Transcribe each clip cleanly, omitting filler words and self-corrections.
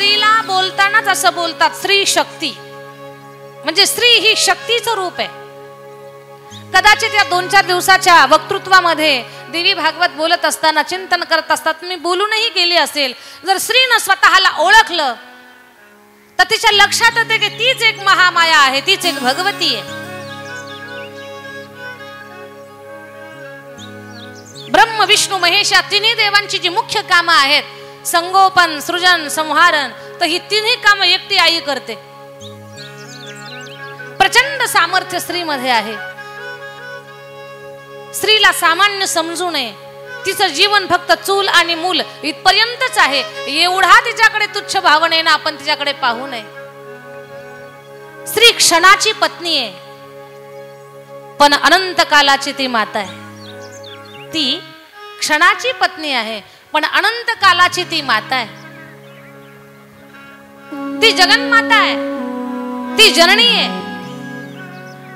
स्त्रीला बोलतानाच असं बोलतात, स्त्री शक्ती, म्हणजे स्त्री ही शक्तीचं रूप आहे. कदाचित या 2-4 दिवसाच्या वक्तृत्वामध्ये देवी भागवत बोलत असताना, चिंतन करत असतात, मी बोलूनही गेली असेल. जर स्त्रीनं स्वतःला ओळखलं तर तिच्या लक्षात येते की तीच एक महामाया आहे, तीच एक भगवती आहे. ब्रह्म विष्णू महेश या तिन्ही देवांची जी मुख्य कामं आहेत, संगोपन, सृजन, संहारण, तर ही तिन्ही कामं एकटी आई करते. प्रचंड सामर्थ्य स्त्रीमध्ये आहे. स्त्रीला सामान्य समजू नये. तिचं जीवन फक्त चूल आणि मूल इथपर्यंतच आहे, एवढा तिच्याकडे तुच्छ भावनेनं आपण तिच्याकडे पाहू नये. स्त्री क्षणाची पत्नी आहे, पण अनंत कालाची ती माता आहे. ती क्षणाची पत्नी आहे, पण अनंत कालाची ती माता आहे. ती जगन्माता आहे, ती जननी आहे.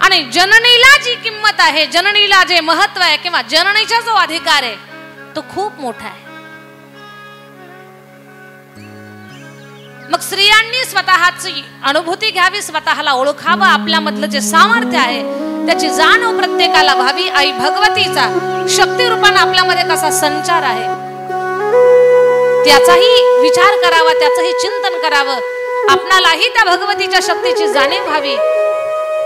आणि जननीला जी किंमत आहे, जननीला जे महत्व आहे, किंवा जननीचा जो अधिकार आहे, तो खूप मोठा आहे. मग स्त्रियांनी स्वतःची अनुभूती घ्यावी, स्वतःला ओळखावं. आपल्यामधलं जे सामर्थ्य आहे त्याची जाणीव प्रत्येकाला व्हावी. आई भगवतीचा शक्ती रूपाने आपल्यामध्ये कसा संचार आहे त्याचाही विचार करावा, त्याचंही चिंतन करावं. आपणालाही त्या भगवतीच्या शक्तीची जाणीव व्हावी,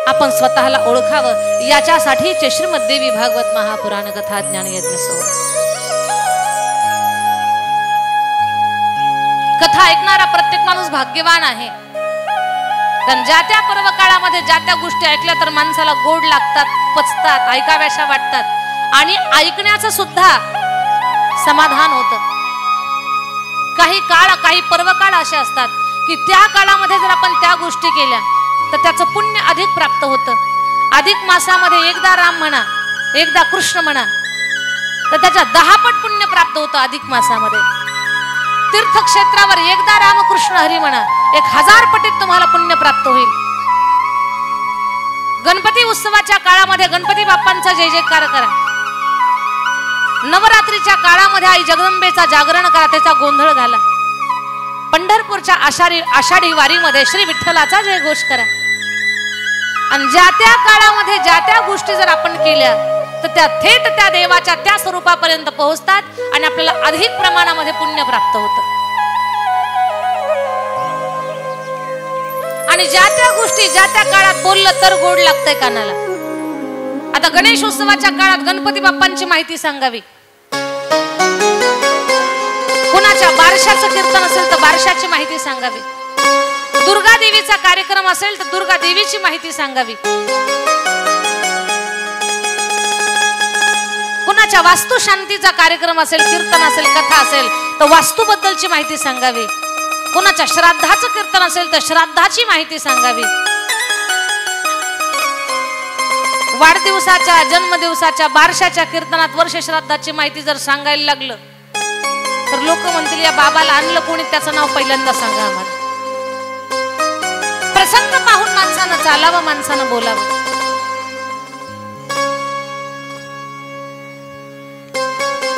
आपण स्वतःला ओळखावं. याच्यासाठीचे श्रीमद देवी भागवत महापुराण कथा ज्ञान यज्ञ सोहळा. कथा ऐकणारा प्रत्येक माणूस भाग्यवान आहे. कारण ज्या त्या पर्व काळामध्ये ज्या त्या गोष्टी ऐकल्या तर माणसाला गोड लागतात, पचतात, ऐकाव्याशा वाटतात, आणि ऐकण्याचं सुद्धा समाधान होतं. काही काळ, काही पर्व काळ असे असतात की त्या काळामध्ये जर आपण त्या गोष्टी केल्या तर त्याचं पुण्य अधिक प्राप्त होतं. अधिक मासामध्ये एकदा राम म्हणा, एकदा कृष्ण म्हणा, तर त्याच्या 10 पट पुण्य प्राप्त होतं. अधिक मासामध्ये तीर्थक्षेत्रावर एकदा रामकृष्ण हरी म्हणा, 1000 पटीत तुम्हाला पुण्य प्राप्त होईल. गणपती उत्सवाच्या काळामध्ये गणपती बाप्पांचा जय जयकार करा. नवरात्रीच्या काळामध्ये आई जगदंबेचा जागरण करा, त्याचा गोंधळ घाला. पंढरपूरच्या आषाढी वारीमध्ये श्री विठ्ठलाचा जय घोष करा. आणि ज्या त्या काळामध्ये ज्या त्या गोष्टी जर आपण केल्या तर त्या थेट त्या देवाच्या त्या स्वरूपापर्यंत पोहोचतात आणि आपल्याला अधिक प्रमाणामध्ये पुण्य प्राप्त होतं. आणि ज्या त्या गोष्टी ज्या त्या काळात बोललं तर गोड लागतंय कानाला. आता गणेश उत्सवाच्या काळात गणपती बाप्पांची माहिती सांगावी. कुणाच्या बारशाचं कीर्तन असेल तर बारशाची माहिती सांगावी. दुर्गा देवीचा कार्यक्रम असेल तर दुर्गा देवीची माहिती सांगावी. कुणाच्या वास्तुशांतीचा कार्यक्रम असेल, कीर्तन असेल, कथा असेल तर वास्तूबद्दलची माहिती सांगावी. कुणाच्या श्राद्धाचं कीर्तन असेल तर श्राद्धाची माहिती सांगावी. वाढदिवसाच्या, जन्मदिवसाच्या, बारशाच्या कीर्तनात वर्ष श्राद्धाची माहिती जर सांगायला लागलं तर लोक म्हणतील या बाबाला आणलं कोणी, त्याचं नाव पहिल्यांदा सांगा आम्हाला. प्रसंग पाहून माणसानं चालावं, माणसानं बोलावं.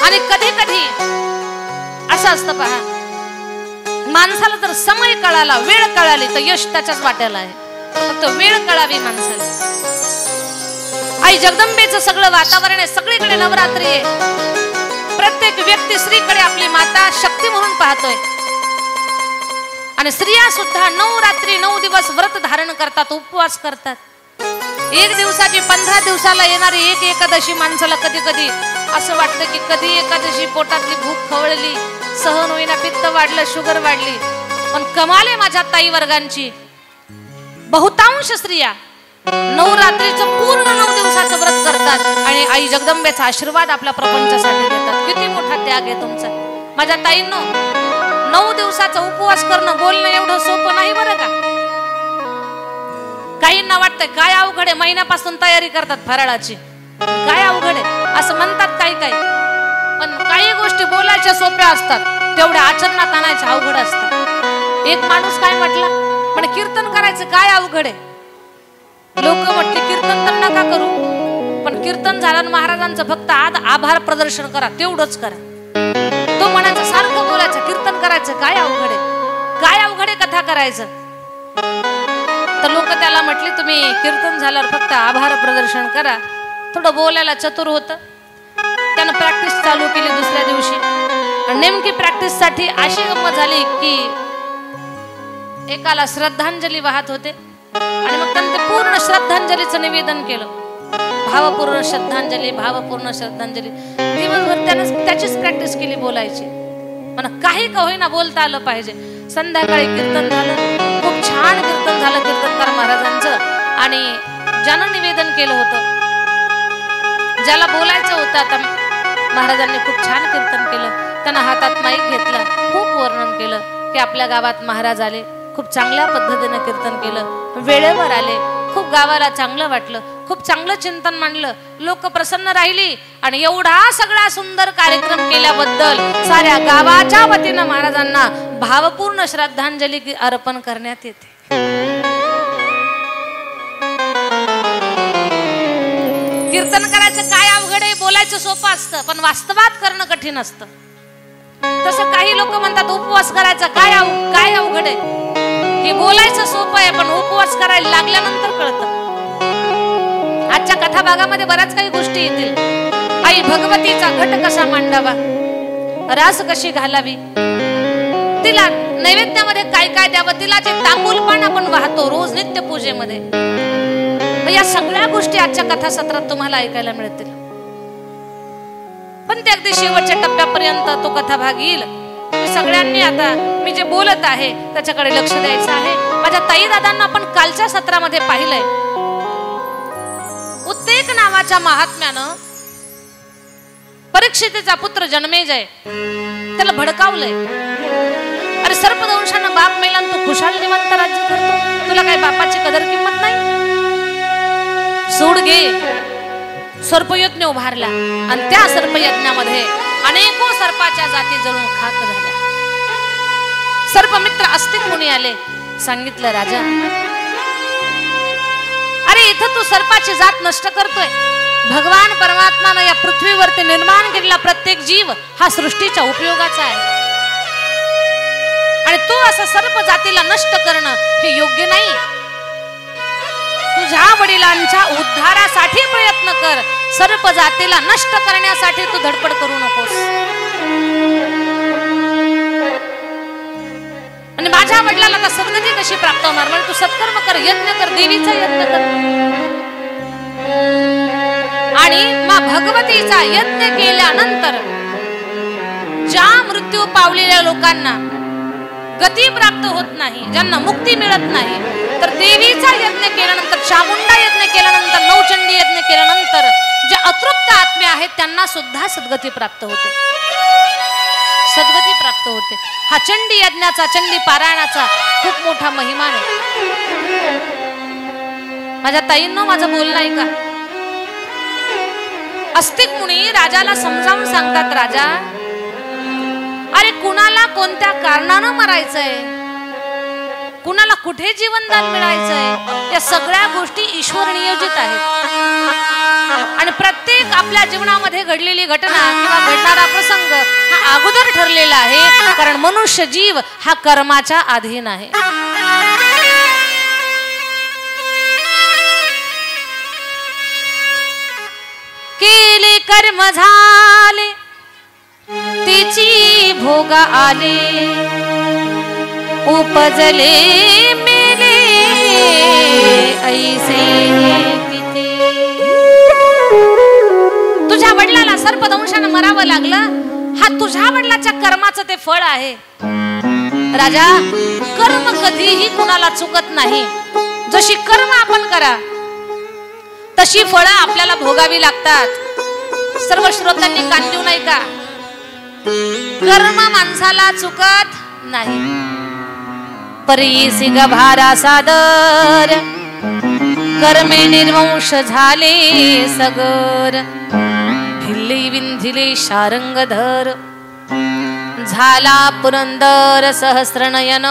आणि कधी कधी असं असतं पहा, माणसाला जर समय कळाला, वेळ कळाली तर यश त्याच्याच वाट्याला आहे. फक्त वेळ कळावी माणसाला. आई जगदंबेचं सगळं वातावरण आहे, सगळीकडे नवरात्री आहे. प्रत्येक व्यक्ती स्त्रीकडे आपली माता शक्ती म्हणून पाहतोय. आणि स्त्रिया सुद्धा 9 रात्री 9 दिवस व्रत धारण करतात, उपवास करतात. 1 दिवसाची 15 दिवसाला येणारी एक एकादशी माणसाला कधी कधी असं वाटतं की कधी एकादशी पोटातली भूक खवळली, सहन होईना, पित्त वाढलं, शुगर वाढली. पण कमाल आहे माझ्या ताई वर्गांची. बहुतांश स्त्रिया 9 रात्रीचं पूर्ण 9 दिवसाचं व्रत करतात आणि आई जगदंबेचा आशीर्वाद आपल्या प्रपंचासाठी देतात. किती मोठा त्याग आहे तुमचा माझ्या ताईंनो. 9 दिवसाचा उपवास करणं, बोलणं एवढं सोपं नाही बरं का. काहींना वाटतंय काय अवघड आहे, महिन्यापासून तयारी करतात फराळाची, काय अवघड आहे असं म्हणतात काही काही. पण काही गोष्टी बोलायच्या सोप्या असतात, तेवढ्या आचरणात आणायच्या अवघड असतात. एक माणूस काय म्हटला, पण कीर्तन करायचं काय अवघड आहे. लोक म्हटले कीर्तन तर नका करू, पण कीर्तन झालं महाराजांचं फक्त आभार प्रदर्शन करा, तेवढंच करा. तो म्हणायचं सारखं बोलायचं, कीर्तन करायचं काय अवघड आहे, काय अवघड करायचं. तर लोक त्याला म्हटले तुम्ही कीर्तन झाल्यावर फक्त आभार प्रदर्शन करा. थोडं बोलायला चतुर होतं. त्यानं प्रॅक्टिस चालू केली दुसऱ्या दिवशी. नेमकी प्रॅक्टिस साठी अशी गंमत झाली की एकाला श्रद्धांजली वाहत होते आणि मग त्यांनी पूर्ण श्रद्धांजलीचं निवेदन केलं. भावपूर्ण श्रद्धांजली, भावपूर्ण श्रद्धांजली. दिवसभर त्यानं त्याचीच प्रॅक्टिस केली बोलायची. मला काही का होईना बोलता आलं पाहिजे. संध्याकाळी कीर्तन झालं, खूप छान कीर्तन झालं कीर्तनकार महाराजांचं. आणि ज्यानं निवेदन केलं होतं, ज्याला बोलायचं होतं, आता महाराजांनी खूप छान कीर्तन केलं. त्यांना हातात माईक घेतला, खूप वर्णन केलं की आपल्या गावात महाराज आले, खूप चांगल्या पद्धतीने कीर्तन केलं, वेळेवर आले, खूप गावाला चांगलं वाटलं, खूप चांगलं चिंतन मांडलं, लोक प्रसन्न राहिली. आणि एवढा सगळा सुंदर कार्यक्रम केल्याबद्दल साऱ्या गावाच्या वतीनं महाराजांना भावपूर्ण श्रद्धांजली अर्पण करण्यात येते. कीर्तन करायचं काय अवघड आहे, बोलायचं सोपं असतं पण वास्तवात करणं कठीण असतं. तसं काही लोक म्हणतात उपवास करायचा काय अवघड आहे. हे बोलायचं सोपं आहे पण उपवास करायला लागल्यानंतर कळतं. आजच्या कथा भागामध्ये बऱ्याच काही गोष्टी येतील. आई भगवतीचा घट कसा मांडावा, रास कशी घालावी, तिला नैवेद्यामध्ये काय काय द्यावं, तिला जे तांबूल पान आपण वाहतो रोज नित्य पूजेमध्ये, या सगळ्या गोष्टी आजच्या कथासत्रात तुम्हाला ऐकायला मिळतील. पण ते अगदी शेवटच्या टप्प्यापर्यंत तो कथा भाग येईल. सगळ्यांनी आता मी जे बोलत आहे त्याच्याकडे लक्ष द्यायचं आहे. माझ्या ताई दादांना आपण कालच्या सत्रामध्ये पाहिलंय. उत्तेक नावाच्या महात्म्यानं परीक्षितीचा पुत्र जन्मेजय त्याला भडकावलंय. अरे सर्पदंशानं बाप मेला तू खुशाल निवांत राज्य करतो, तुला काही बापाची कदर किंमत नाही. सोड घे. सर्पयज्ञ उभारला आणि त्या सर्पयज्ञामध्ये अनेको सर्पाच्या जाती जळून खाक झाल्या. सर्पमित्र अस्तिक मुनी आले, सांगितलं राजा, अरे इथं तू सर्पाची जात नष्ट करतोय. भगवान परमात्मानं या पृथ्वीवरती निर्माण केलेला प्रत्येक जीव हा सृष्टीच्या उपयोगाचा आहे आणि तू असं सर्प जातीला नष्ट करणं हे योग्य नाही. तुझ्या वडिलांच्या उद्धारासाठी प्रयत्न कर, सर्प जातीला नष्ट करण्यासाठी तू धडपड करू नकोस. आणि माझ्या वडिलांना आता सद्गती कशी प्राप्त होणार, म्हणजे तू सत्कर्म कर, यज्ञ कर, देवीचा यज्ञ कर. आणि मग भगवतीचा यज्ञ केल्यानंतर ज्या मृत्यू पावलेल्या लोकांना गती प्राप्त होत नाही, ज्यांना मुक्ती मिळत नाही, तर देवीचा यज्ञ केल्यानंतर, चामुंडा यज्ञ केल्यानंतर, नवचंडी यज्ञ केल्यानंतर जे अतृप्त आत्मे आहेत त्यांना सुद्धा सद्गती प्राप्त होते, सद्गती प्राप्त होते. हा चंडी यज्ञाचा, चंडी पारायणाचा खूप मोठा महिमा आहे. माझ्या ताईंनो माझं बोलणं ऐका. अस्तिक मुनी राजाला समजावून सांगतात, राजा अरे कुणाला कोणत्या कारणानं मरायचंय, कुणाला कुठे जीवनदान मिळायचंय, या सगळ्या गोष्टी ईश्वर नियोजित आहेत. आणि प्रत्येक आपल्या जीवनामध्ये घडलेली घटना किंवा घडणारा प्रसंग हा अगोदर ठरलेला आहे, कारण मनुष्य जीव हा कर्माच्या अधीन आहे. केले कर्म झाले तिची भोग आले, उपजले मेले ऐसे किती. तुझ्या वडिलाला सर्पदंशानं मरावं लागलं, हा तुझ्या वडिलाच्या कर्माचं ते फळ आहे. राजा कर्म कधीही कुणाला चुकत नाही. जशी कर्म आपण करा तशी फळं आपल्याला भोगावी लागतात. सर्व श्रोत्यांनी कान देऊ नाही का, कर्म माणसाला चुकत नाही. परीसी गभारा सादर, कर्मे निर्वंश झाले सगर. भिल्ली विंधिले शारंगधर, झाला पुरंदर सहस्रनयन.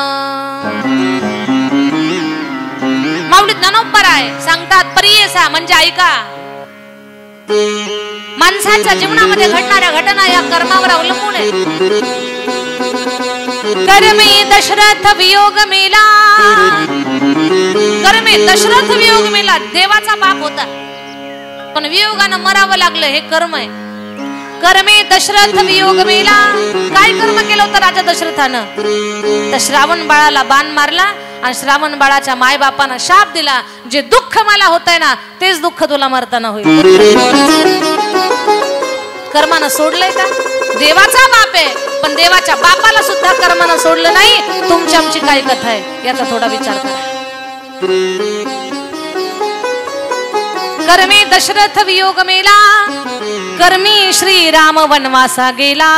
माऊली ज्ञानोबराय सांगतात, परीसा म्हणजे ऐका. माणसाच्या जीवनामध्ये घडणाऱ्या घटना या कर्मावर अवलंबून आहे. कर्मे दशरथ वियोग मेला, कर्मे दशरथ वियोग मेला. देवाचा बाप होता पण वियोगानं मरावं लागलं, हे कर्म आहे. कर्मे दशरथ वियोग मेला. काय कर्म केलं होतं राजा दशरथानं? तर श्रावण बाळाला बाण मारला आणि श्रावण बाळाच्या माय बापानं शाप दिला, जे दुःख मला होतंय ना तेच दुःख तुला मरताना होईल. कर्मानं सोडलंय का? देवाचा बाप आहे पण देवाच्या बापाला सुद्धा कर्मानं सोडलं नाही. तुमची आमची काय कथा आहे याचा थोडा विचार करा. कर्मे दशरथ वियोग मेला, कर्मी श्रीराम वनवासा गेला.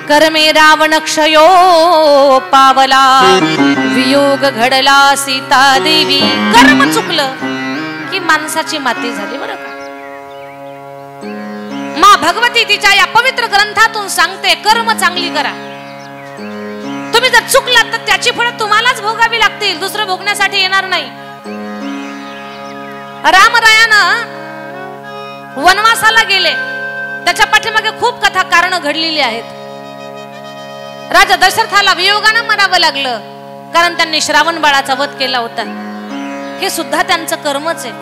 कर्मे रावण क्षयो पावला, वियोग घडला सीता देवी. कर्म चुकलं की माणसाची माती झाली. बरं का, माँ भगवती तिच्या या पवित्र ग्रंथातून सांगते, कर्म चांगली करा. तुम्ही जर चुकलात तर त्याची फळं तुम्हालाच भोगावी लागतील, दुसरं भोगण्यासाठी येणार नाही. रामरायानं वनवासाला गेले, त्याच्या पाठीमागे खूप कथा कारण घडलेली आहेत. राजा दशरथाला वियोगानं मरावं लागलं कारण त्यांनी श्रावण बाळाचा वध केला होता. हे सुद्धा त्यांचं कर्मच आहे.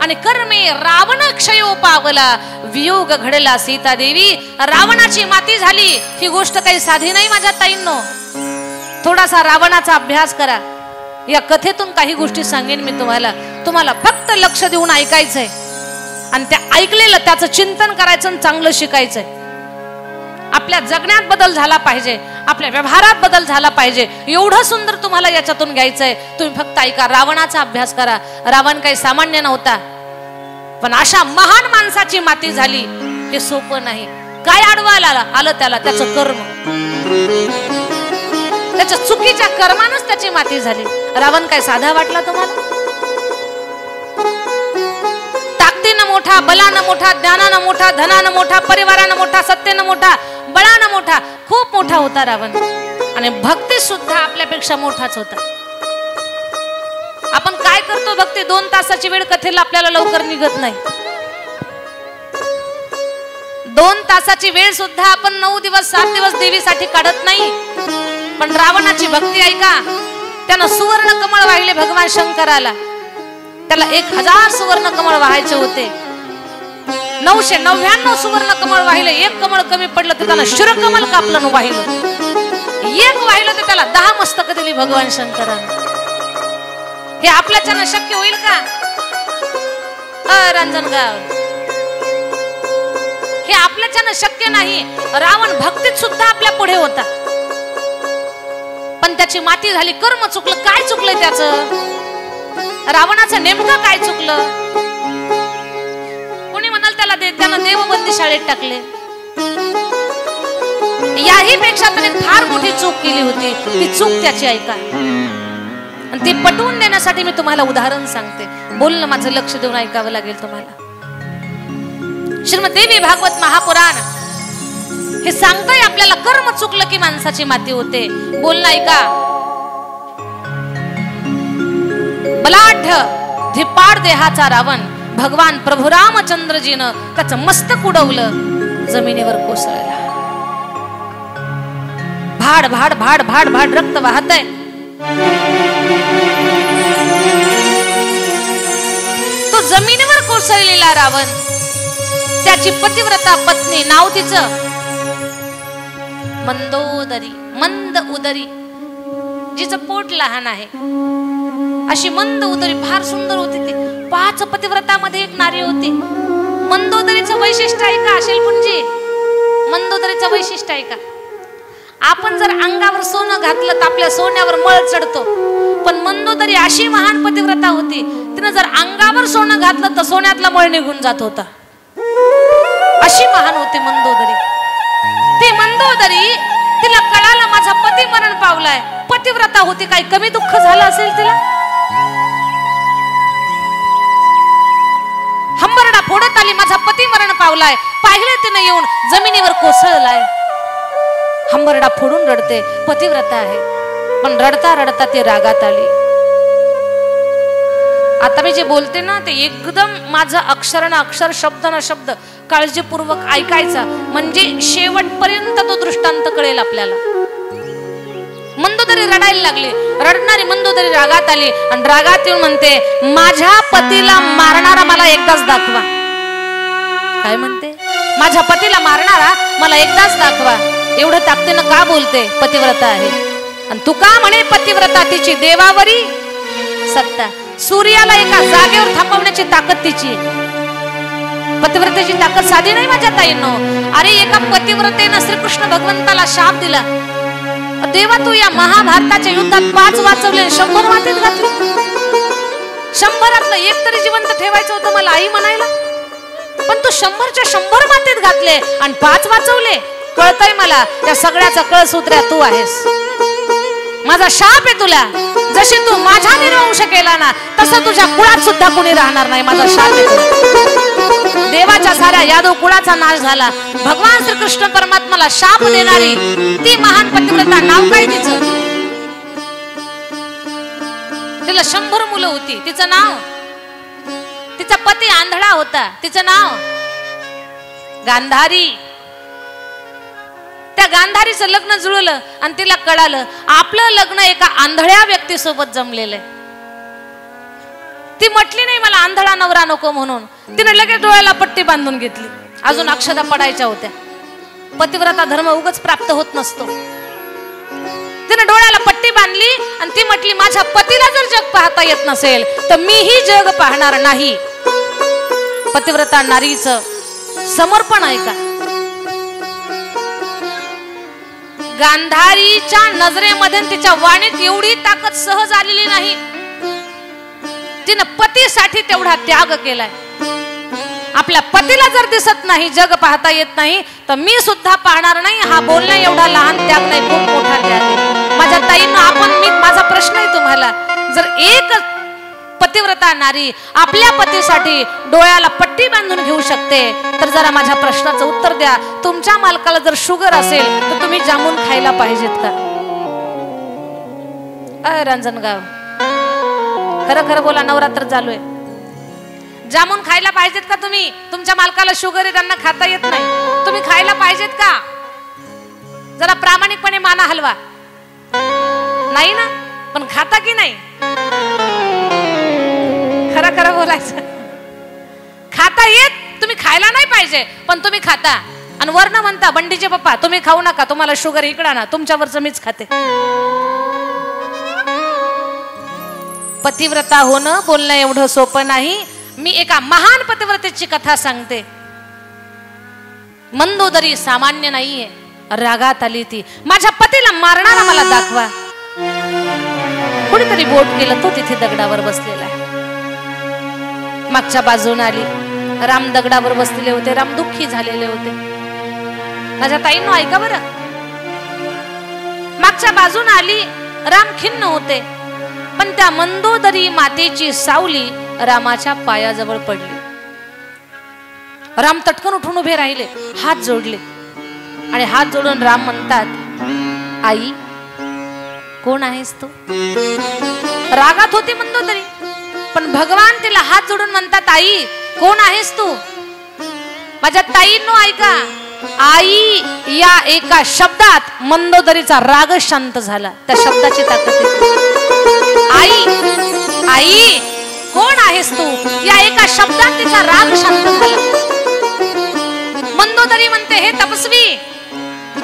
आणि कर्मे रावण क्षयो पावला, वियोग घडला सीता देवी. रावणाची माती झाली ही गोष्ट काही साधी नाही माझ्या ताईंनो. थोडासा रावणाचा अभ्यास करा. या कथेतून काही गोष्टी सांगेन मी तुम्हाला फक्त लक्ष देऊन ऐकायचंय आणि त्या ऐकलेलं त्याचं चिंतन करायचं आणि चांगलं शिकायचंय. आपल्या जगण्यात बदल झाला पाहिजे, आपल्या व्यवहारात बदल झाला पाहिजे. एवढं सुंदर तुम्हाला याच्यातून घ्यायचंय. तुम्ही फक्त ऐका. रावणाचा अभ्यास करा. रावण काही सामान्य नव्हता पण अशा महान माणसाची माती झाली हे सोपं नाही. काय अडवायला आलं त्याला? त्याचं कर्म, त्याच्या चुकीच्या कर्मानंच त्याची माती झाली. रावण काय साधा वाटला तुम्हाला? ताकदीनं मोठा, बलानं मोठा, ज्ञानानं मोठा, धनानं मोठा, परिवारानं मोठा, सत्तेनं मोठा, बळानं मोठा, खूप मोठा होता रावण. आणि भक्ती सुद्धा आपल्यापेक्षा मोठाच होता. आपण काय करतो? भक्ती 2 तासाची वेळ कथेला आपल्याला लवकर निघत नाही. 2 तासाची वेळ सुद्धा आपण 9 दिवस 7 दिवस देवीसाठी काढत नाही. पण रावणाची भक्ती ऐका. त्यानं सुवर्ण कमळ वाहिले भगवान शंकराला. त्याला 1000 सुवर्ण कमळ वाहायचे होते. 999 सुवर्ण कमळ वाहिले. 1 कमळ कमी पडलं तर त्यानं शिरकमल कापलं वाहिलं. 1 वाहिलं तर त्याला 10 मस्तक दिली भगवान शंकरानं. हे आपल्याच्यानं शक्य होईल का? रांजणगाव, हे आपल्याच्यानं शक्य नाही. रावण भक्तीत सुद्धा आपल्या पुढे होता पण त्याची माती झाली. कर्म चुकलं. काय चुकलंय त्याचं? रावणाचं नेमकं काय चुकलं? कोणी म्हणाल त्यानं देवबंदी शाळेत टाकले. याही पेक्षा त्याने फार मोठी चूक केली होती. ती चूक त्याची ऐका आणि ती पटवून देण्यासाठी मी तुम्हाला उदाहरण सांगते. बोलणं माझं लक्ष देऊन ऐकावं लागेल तुम्हाला. श्रीमद देवी भागवत महापुराण हे सांगतंय आपल्याला, कर्म चुकलं की माणसाची माती होते. बोलणं ऐका. बलाढ्य धिप्पाड देहाचा रावण भगवान प्रभू रामचंद्रजीनं त्याचं मस्तक उडवलं, जमिनीवर कोसळला. भाड भाड भाड भाड भाड रक्त वाहतंय. तो जमिनीवर कोसळलेला रावण, त्याची पतिव्रता पत्नी, नाव तिचं मंदोदरी, मंद उदरी, जिचं पोट लहान आहे, अशी मंद उदरी फार सुंदर होती ती. 5 पतिव्रतामध्ये एक नारी होती. मंदोदरीचं वैशिष्ट्य आहे का अशेलपुंजी? मंदोदरीचं वैशिष्ट्य आहे का? आपण जर अंगावर सोनं घातलं तर आपल्या सोन्यावर मळ चढतो. पण मंदोदरी अशी महान पतिव्रता होती, तिनं जर अंगावर सोनं घातलं तर सोन्यातला मळ निघून जात होता. अशी महान होती मंदोदरी. ती मंदोदरी, तिला कळालं माझा पती मरण पावलाय. पतिव्रता होती, काही कमी दुःख झालं असेल तिला? हंबरडा फोडत आली, माझा पती मरण पावलाय. पाहिलं तिनं येऊन जमिनीवर कोसळलाय. हंबरडा फोडून रडते. पतिव्रता आहे पण रडता रडता ती रागात आली. आता मी जे बोलते ना ते एकदम माझं अक्षर ना अक्षर, शब्द ना शब्द काळजीपूर्वक ऐकायचा, म्हणजे शेवटपर्यंत तो दृष्टांत कळेल आपल्याला. मंदोदरी रडायला लागली. रडणारी मंदोदरी रागात आली आणि रागात येऊन म्हणते, माझ्या पतीला मारणारा मला एकदाच दाखवा. काय म्हणते? माझ्या पतीला मारणारा मला एकदाच दाखवा. एवढं ताकदीनं का बोलते? पतिव्रता आहे. आणि तू का म्हणे पतिव्रता? तिची देवावरी सत्ता. सूर्याला एका जागेवर थांबवण्याची ताकद तिची. पतिव्रतेची ताकद साधी नाही माझ्या ताईंनो. अरे एका पतिव्रतेनं श्रीकृष्ण भगवंताला शाप दिला. देवा तू या महाभारताच्या युद्धात 5 वाचवले, 100 मातीत घातले. 100तलं एक तरी जिवंत ठेवायचं होतं मला आई म्हणायला, पण तू 100च्या 100 मातीत घातले आणि 5 वाचवले. कळतंय मला त्या सगळ्याचा कळसूत्र्या तू आहेस. माझा शाप आहे तुला. जशी तू माझा निर्वंश केला ना, तसं तुझ्या कुळात सुद्धा कोणी राहणार नाही. माझा शाप आहे तुला. देवाच्या साऱ्या यादव कुळाचा नाश झाला. भगवान श्रीकृष्ण परमात्माला शाप देणारी ती महान पतिव्रता, नाव काय तिचं? तिला 100 मुलं होती. तिचं नाव, तिचा पती आंधळा होता, तिचं नाव गांधारी. त्या गांधारीचं लग्न जुळलं आणि तिला कळालं आपलं लग्न एका आंधळ्या व्यक्तीसोबत जमलेलं आहे. ती म्हटली नाही मला आंधळा नवरा नको म्हणून. तिने लगेच डोळ्याला पट्टी बांधून घेतली. अजून अक्षता पडायच्या होत्या. पतिव्रता धर्म उगाच प्राप्त होत नसतो. तिने डोळ्याला पट्टी बांधली आणि ती म्हटली माझ्या पतीला जर जग पाहता येत नसेल तर मीही जग पाहणार नाही. पतिव्रता नारीचं समर्पण आहे का? गांधारीच्या नजरेमध्ये तिच्या वाणीत एवढी ताकद सहज आलेली नाही. तिनं पतीसाठी तेवढा त्याग केलाय. आपल्या पतीला जर दिसत नाही, जग पाहता येत नाही, तर मी सुद्धा पाहणार नाही. हा बोलणं एवढा लहान त्याग नाही, खूप मोठा त्याग आहे. माझ्या ताईंना माझा प्रश्न आहे तुम्हाला, जर एक पतिव्रता नारी आपल्या पतीसाठी डोळ्याला पट्टी बांधून घेऊ शकते, तर जरा माझ्या प्रश्नाचं उत्तर द्या. तुमच्या मालकाला जर शुगर असेल तर तुम्ही जामून खायला पाहिजेत का? रांजणगाव, खरं खरं बोला, नवरात्र चालू आहे. जामून खायला पाहिजेत का तुम्ही? तुमच्या मालकाला शुगर आहे, त्यांना खाता येत नाही, तुम्ही खायला पाहिजेत का? जरा प्रामाणिकपणे माना हलवा. नाही ना? पण खाता की नाही? खरं खरं बोलायचं. खाता येत, तुम्ही खायला नाही पाहिजे, पण तुम्ही खाता. आणि वर्ण म्हणता बंडीचे पप्पा तुम्ही खाऊ नका, तुम्हाला शुगर इकडा ना, तुमच्यावरच मीच खाते. पतिव्रता होणं बोलणं एवढं सोपं नाही. मी एका महान पतिव्रतेची कथा सांगते. मंदोदरी सामान्य नाहीये. रागात आली ती, माझ्या पतीला मारणारा मला दाखवा. कुणीतरी बोट केलं, तो तिथे दगडावर बसलेला आहे. मागच्या बाजून आली. राम दगडावर बसलेले होते. राम दुःखी झालेले होते. माझ्या ताईंनो ऐका बरं. मागच्या बाजून आली. राम खिन्न होते, पण त्या मंदोदरी मातेची सावली रामाच्या पायाजवळ पडली. राम तटकन उठून उभे राहिले, हात जोडले आणि हात जोडून राम म्हणतात, आई कोण आहेस तू? रागात होती मंदोदरी, पण भगवान तिला हात जोडून म्हणतात, आई कोण आहेस तू? माझ्या ताईंनो ऐका, आई या एका शब्दात मंदोदरीचा राग शांत झाला. त्या शब्दाची ताकद. आई, आई कोण आहेस तू? या एका शब्दात तिचा राग शांत झाला. मंदोदरी म्हणते, हे तपस्वी,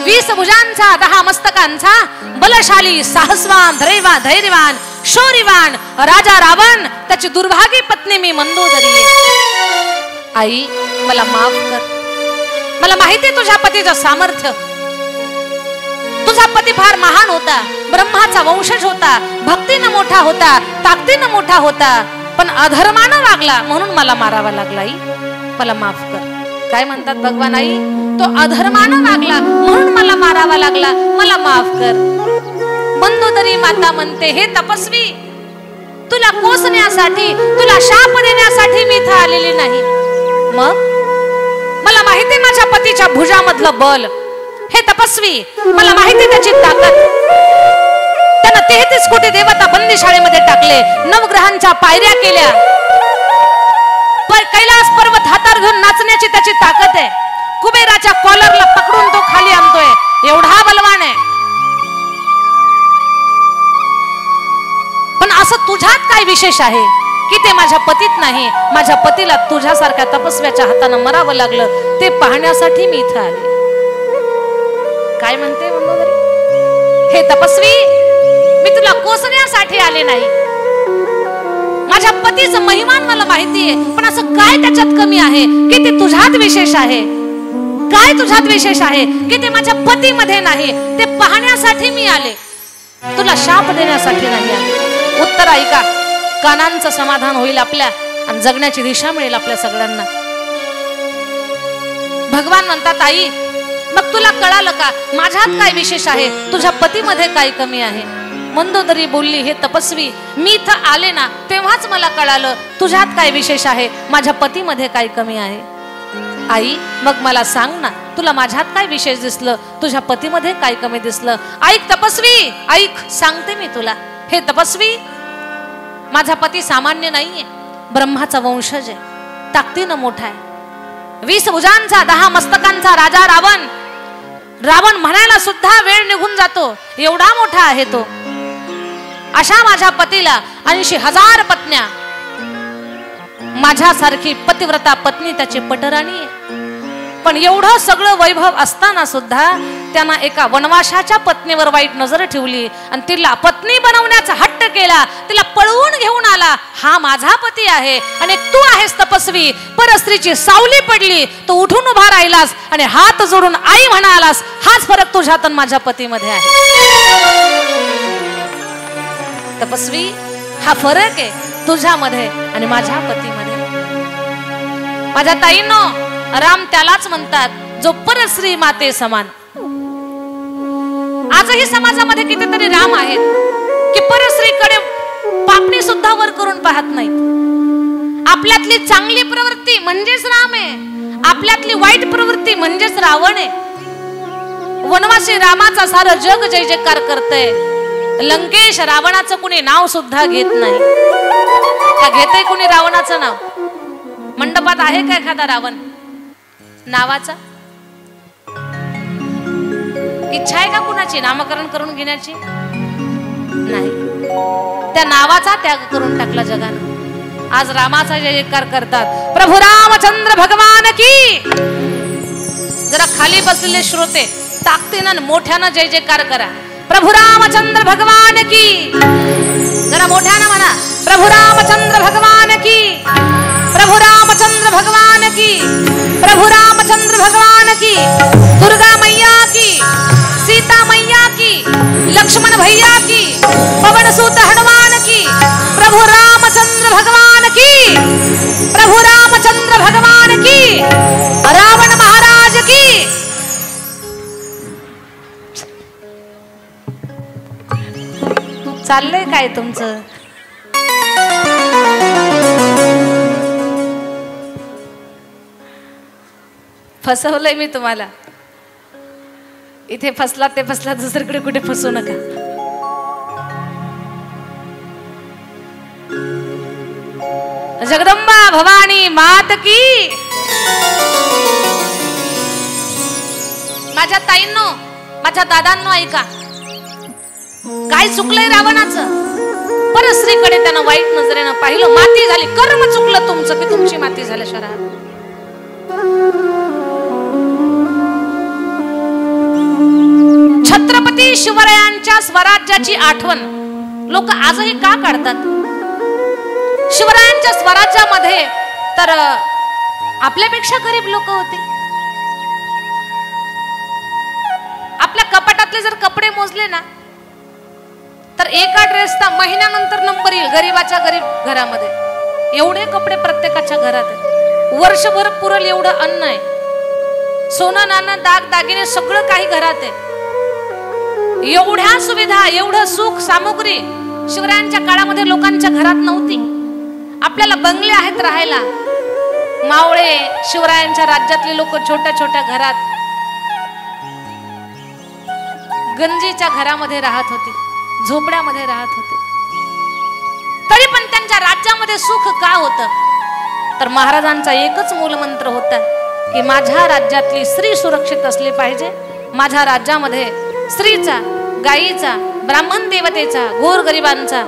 20 भुजांचा 10 मस्तकांचा बलशाली साहसवान धैर्यवान शौर्यवान राजा रावण, त्याची दुर्भागी पत्नी मी मंदोदरी आहे. आई मला माफ कर. मला माहिती आहे तुझ्या पतीचं सामर्थ्य. तुझा पती फार महान होता, ब्रह्माचा वंशज होता, भक्तीनं मोठा होता, ताकदीनं मोठा होता, पण अधर्मानं वागला म्हणून मला मारावा लागला. आई मला माफ कर. काय म्हणतात भगवान? आई तो अधर्मानं वागला म्हणून मला मारावा लागला, मला माफ कर. मंदोदरी माता म्हणते, हे तपस्वी, तुला कोसण्यासाठी, तुला शाप देण्यासाठी मी इथं आलेली नाही. मग मला माहिती माझ्या पतीच्या भुजामधलं बल. हे तपस्वी, मला माहिती त्याची ताकद. त्यानं 33 कोटी देवता बंदीशाळेमध्ये टाकले, नवग्रहांच्या पायऱ्या केल्या, कैलास पर्वत हातावर घेऊन नाचण्याची त्याची ताकद आहे. कुबेराच्या कॉलरला पकडून तो खाली आणतोय, एवढा बलवान आहे. असं तुझ्यात काय विशेष आहे की ते माझ्या पतीत नाही? माझ्या पतीला तुझ्यासारख्या तपस्व्याच्या हातानं मरावं लागलं, ते पाहण्यासाठी मी इथं आले. काय म्हणते मंदोदरी? हे तपस्वी, मी तुला कोसण्यासाठी आले नाही. माझ्या पतीचा महिमान मला माहितीये, पण असं काय त्याच्यात कमी आहे की ते तुझ्यात विशेष आहे? काय तुझ्यात विशेष आहे की ते माझ्या पतीमध्ये नाही? ते पाहण्यासाठी मी आले, तुला शाप देण्यासाठी नाही आले. उत्तर ऐका, कानांचं समाधान होईल आपल्या आणि जगण्याची दिशा मिळेल आपल्या सगळ्यांना. भगवान म्हणतात, आई मग तुला कळालं का माझ्यात काय विशेष आहे, तुझ्या पतीमध्ये काय कमी आहे? मंदोदरी बोलली, हे तपस्वी, मी इथं आले ना तेव्हाच मला कळालं तुझ्यात काय विशेष आहे, माझ्या पतीमध्ये काय कमी आहे. आई मग मला सांग ना, तुला माझ्यात काय विशेष दिसलं, तुझ्या पतीमध्ये काय कमी दिसलं? ऐक तपस्वी, ऐक, सांगते मी तुला. हे तपस्वी, माझा पती सामान्य नाहीये, ब्रह्माचा वंशज आहे, ताकदीनं मोठा आहे, 20 भुजांचा 10 मस्तकांचा राजा रावण. रावण म्हणायला सुद्धा वेळ निघून जातो, एवढा मोठा आहे तो. अशा माझ्या पतीला 80,000 पत्न्या, माझ्यासारखी पतिव्रता पत्नी त्याची पटराणी आहे. पण एवढं सगळं वैभव असताना सुद्धा त्यांना एका वनवासाच्या पत्नीवर वाईट नजर ठेवली आणि तिला पत्नी बनवण्याचा हट्ट केला, तिला पळवून घेऊन आला. हा माझा पती आहे आणि तू आहेस तपस्वी. परस्त्रीची सावली पडली, तो उठून उभा राहिलास आणि हात जोडून आई म्हणालास. हाच फरक तुझ्यात आणि माझ्या पतीमध्ये आहे. तपस्वी, हा फरक आहे तुझ्यामध्ये आणि माझ्या पतीमध्ये. माझ्या ताईंनो, राम त्यालाच म्हणतात जो परस्त्री माते समान. आजही समाजामध्ये कितीतरी राम आहेत की परस्त्रीकडे पापणी सुद्धा वर करून पाहत नाहीत. आपल्यातली चांगली प्रवृत्ती म्हणजेच राम आहे, आपल्यातली वाईट प्रवृत्ती म्हणजेच रावण आहे. वनवासी रामाचा सारं जग जय जयकार करतंय. लंकेश रावणाचं कुणी नाव सुद्धा घेत नाही. का घेते कुणी रावणाचं नाव? मंडपात आहे का एखादा रावण नावाचा? इच्छा आहे का कुणाची नामकरण करून घेण्याची? नाही. त्या नावाचा त्याग करून टाकला जगानं. आज रामाचा जय जयकार करतात. प्रभू रामचंद्र भगवान की. जरा खाली बसलेले श्रोते ताकदीनं मोठ्यानं जय जयकार करा. प्रभू रामचंद्र भगवान की. जरा मोठ्यानं म्हणा, प्रभू रामचंद्र भगवान की. प्रभू रामचंद्र भगवान की. प्रभू रामचंद्र भगवान की. दुर्गा मैया की, सीता मैया की, लक्ष्मण भैया की, पवन सूत हनुमान की. प्रभु रामचंद्र भगवान की. प्रभु रामचंद्र भगवान की. रावण महाराज की. चाललंय काय तुमचं? फसवलंय मी तुम्हाला. इथे फसला ते फसला, दुसरीकडे कुठे फसू नका. जगदंबा भवानी मात की. माझ्या ताईंनो, माझ्या दादांनो, ऐका, काय चुकलंय रावणाचं? परस्त्रीकडे त्यानं वाईट नजरेनं पाहिलं, माती झाली. कर्म चुकलं तुमचं की तुमची माती झाली शराब. छत्रपती शिवरायांच्या स्वराज्याची आठवण लोक आजही का काढतात? शिवरायांच्या स्वराज्यामध्ये तर आपल्यापेक्षा गरीब लोक होते. आपल्या कपाटातले जर कपडे मोजले ना तर एका ड्रेसचा महिन्यानंतर नंबर येईल गरीबाच्या गरीब घरामध्ये. एवढे कपडे प्रत्येकाच्या घरात आहेत. वर्षभर पुरल एवढं अन्न आहे. सोनं नाणं दाग दागिने सगळं काही घरात आहे. एवढ्या सुविधा, एवढं सुख सामुग्री शिवरायांच्या काळामध्ये लोकांच्या घरात नव्हती. आपल्याला बंगले आहेत राहायला. मावळे शिवरायांच्या राज्यातले लोक छोट्या छोट्या घरात गंजीच्या घरामध्ये राहत होते, झोपड्यामध्ये राहत होते. तरी पण त्यांच्या राज्यामध्ये सुख का होतं? तर महाराजांचा एकच मूलमंत्र होता की माझ्या राज्यातली स्त्री सुरक्षित असली पाहिजे. माझ्या राज्यामध्ये स्त्रीचा, गायीचा, ब्राह्मण देवतेचा, गोरगरिबांचा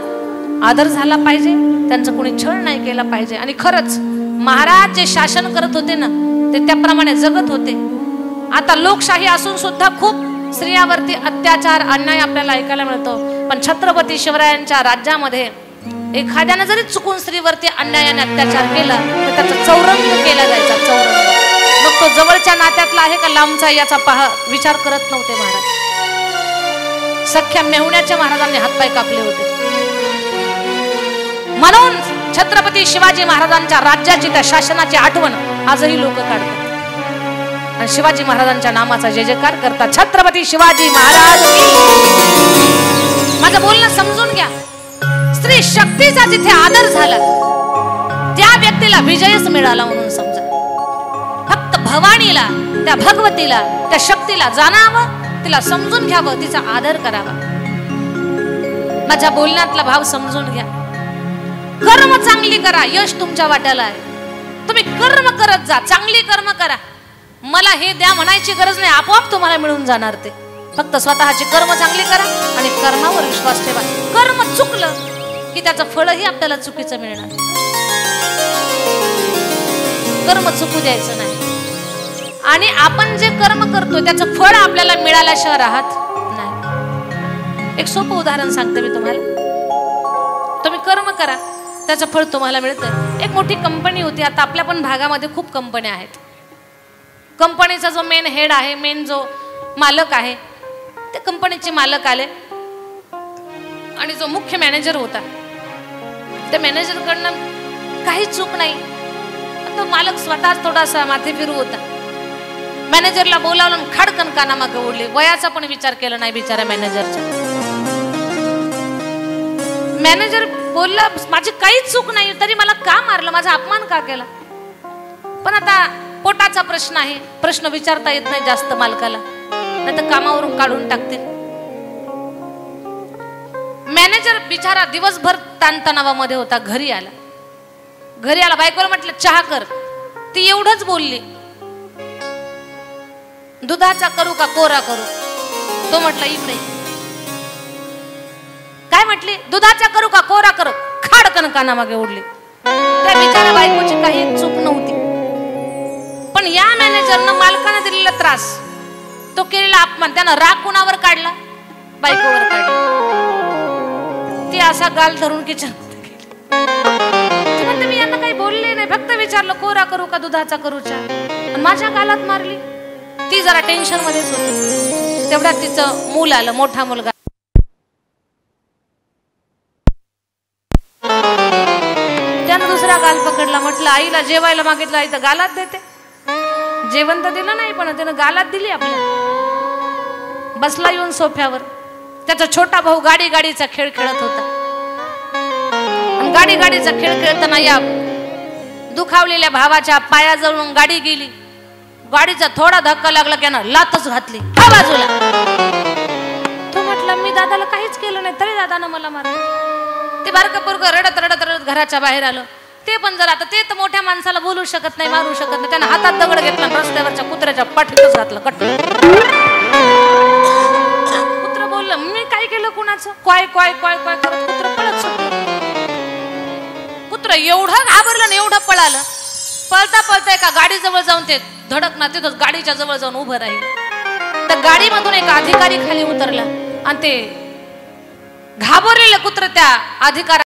आदर झाला पाहिजे, त्यांचा कोणी छळ नाही केला पाहिजे. आणि खरंच महाराज जे शासन करत होते ना ते त्याप्रमाणे जगत होते. आता लोकशाही असून सुद्धा खूप स्त्रियावरती अत्याचार अन्याय आपल्याला ऐकायला मिळतो. पण छत्रपती शिवरायांच्या राज्यामध्ये एखाद्याने जरी चुकून स्त्रीवरती अन्यायाने अत्याचार केला तर त्याचा चौरंग केला जायचा. चौरंग. मग तो जवळच्या नात्यातला आहे का लांबचा याचा विचार करत नव्हते महाराज. सख्या मेहुण्याच्या महाराजांनी हातपाय कापले होते. म्हणून छत्रपती शिवाजी महाराजांच्या राज्याची त्या शासनाची आठवण आजही लोक काढतात आणि शिवाजी महाराजांच्या नामाचा जय जयकार करतात. छत्रपती शिवाजी महाराज. माझं बोलणं समजून घ्या. स्त्री शक्तीचा जिथे आदर झाला त्या व्यक्तीला विजयच मिळाला म्हणून समजा. फक्त भवानीला, त्या भगवतीला, त्या शक्तीला जाणावं, तिला समजून घ्यावं, तिचा आदर करावा. माझ्या बोलण्यातला भाव समजून घ्या. कर्म चांगली करा, यश तुमच्या वाट्याला आहे. तुम्ही कर्म करत जा, चांगली कर्म करा. मला हे द्या म्हणायची गरज नाही, आपोआप तुम्हाला मिळून जाणार ते. फक्त स्वतःची कर्म चांगली करा आणि कर्मावर विश्वास ठेवा. कर्म चुकलं की त्याचं फळही आपल्याला चुकीचं मिळणार. कर्म चुकू द्यायचं नाही. आणि आपण जे कर्म करतो त्याचं फळ आपल्याला मिळाल्याशिवाय राहत नाही. एक सोपं उदाहरण सांगते मी तुम्हाला. तुम्ही कर्म करा, त्याचं फळ तुम्हाला मिळतं. एक मोठी कंपनी होती. आता आपल्या पण भागामध्ये खूप कंपन्या आहेत. कंपनीचा जो मेन हेड आहे, मेन जो मालक आहे, ते कंपनीचे मालक आले आणि जो मुख्य मॅनेजर होता त्या मॅनेजरकडनं काही चूक नाही. तो मालक स्वतःच थोडासा माथे फिरू होता. मॅनेजरला बोलावलं, खाडकन कानामागे ओढले. वयाचा पण विचार केला नाही बिचारा मॅनेजरचा. मॅनेजर बोलला, माझी काहीच चूक नाही तरी मला का मारलं, माझा अपमान का केला. पण आता पोटाचा प्रश्न आहे, प्रश्न विचारता येत नाही जास्त मालकाला, नाही तर कामावरून काढून टाकतील. मॅनेजर बिचारा दिवसभर ताणतणावामध्ये होता. घरी आला. बायकोला म्हटलं चहा कर. ती एवढंच बोलली, दुधाचा करू का कोरा करू. तो म्हटलं इकडे. काय म्हटली, दुधाचा करू का कोरा करू. खाडकन कानामागे ओढली. त्या बिचारा बायकोची काही चूक नव्हती. पण या मॅनेजरनं मालकानं दिलेला त्रास, तो केलेला अपमान, त्यानं राग कुणावर काढला, बायकोवर काढला. ती असा गाल धरून किचन म्हणते, मी यांना काही बोलले नाही, फक्त विचारलं कोरा करू का दुधाचा करूच्या, माझ्या गालात मारली. ती जरा टेन्शन मध्येच होती. तेवढ्यात तिचं मूल आलं, मोठा मुलगा. त्यानं दुसरा गाल पकडला. म्हटलं आईला जेवायला मागितलं, आई तर गालात देते. जेवण तर दिलं नाही पण त्यानं गालात दिली आपल्या. बसला येऊन सोफ्यावर. त्याचा छोटा भाऊ गाडीचा खेळ खेळत होता. गाडीचा खेळ खेळताना या दुखावलेल्या भावाच्या पायाजवळून गाडी गेली. गाडीचा थोडा धक्का लागला की लातच घातली बाजूला. तो म्हटला मी दादाला काहीच केलं नाही तरी दादानं मला मारलं. ते बारकं पोरगं रडत रडत रडत घराच्या बाहेर आलं. ते पण जर आता ते तर मोठ्या माणसाला बोलू शकत नाही, मारू शकत नाही. त्यानं हातात दगड घेतला, रस्त्यावरच्या कुत्र्याच्या पाठीतच घातलं. कुत्र बोललं, मी काय केलं कुणाचं. क्वाय क्वाय क्वाय क्वाय करत कुत्र पळत सुटलं. कुत्र एवढं घाबरलं ना, एवढं पळालं. पळता पळता एका गाडीजवळ जाऊन ते धडकना, तिथं गाडीच्या जवळ जाऊन उभं राहिलं. तर गाडीमधून एक अधिकारी खाली उतरला आणि ते घाबरलेलं कुत्र त्या अधिकारी